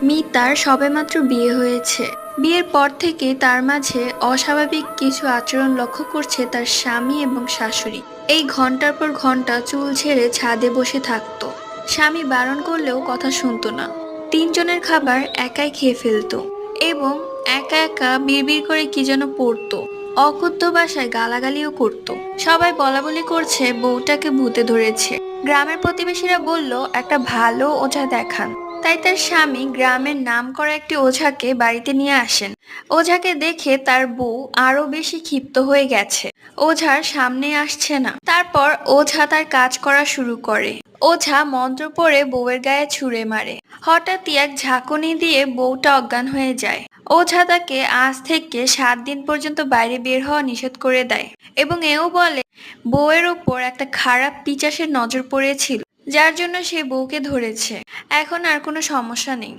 মিতার সবেমাত্র বিয়ে হয়েছে। বিয়ের পর থেকে তার মাঝে অস্বাভাবিক কিছু আচরণ লক্ষ্য করছে তার স্বামী এবং শাশুড়ি। এই ঘন্টার পর ঘন্টা চুল ছেড়ে ছাদে বসে থাকতো। স্বামী বারণ করলেও কথা শুনতো না। তিনজনের খাবার একাই খেয়ে ফেলতো এবং একা একা বিড়বিড় করে কি যেন পড়তো। অকথ্য ভাষায় গালাগালিও করত। সবাই বলাবলি করছে বউটাকে ভূতে ধরেছে। গ্রামের প্রতিবেশীরা বলল একটা ভালো ওঝা দেখান। তাই তার স্বামী গ্রামের নামকরা একটি ওঝাকে বাড়িতে নিয়ে আসেন। ওঝাকে দেখে তার বউ আরো বেশি ক্ষিপ্ত হয়ে গেছে। ওঝার সামনে আসছে না। তারপর ওঝা তার কাজ করা শুরু করে। ওঝা মন্ত্র পড়ে বউয়ের গায়ে ছুঁড়ে মারে। হঠাৎই এক ঝাঁকুনি দিয়ে বউটা অজ্ঞান হয়ে যায়। ওঝা তাকে আজ থেকে 7 দিন পর্যন্ত বাইরে বের হওয়া নিষেধ করে দেয় এবং এও বলে বউয়ের ওপর একটা খারাপ পিশাচের নজর পড়েছিল, যার জন্য সে বউকে ধরেছে। এখন আর কোনো সমস্যা নেই।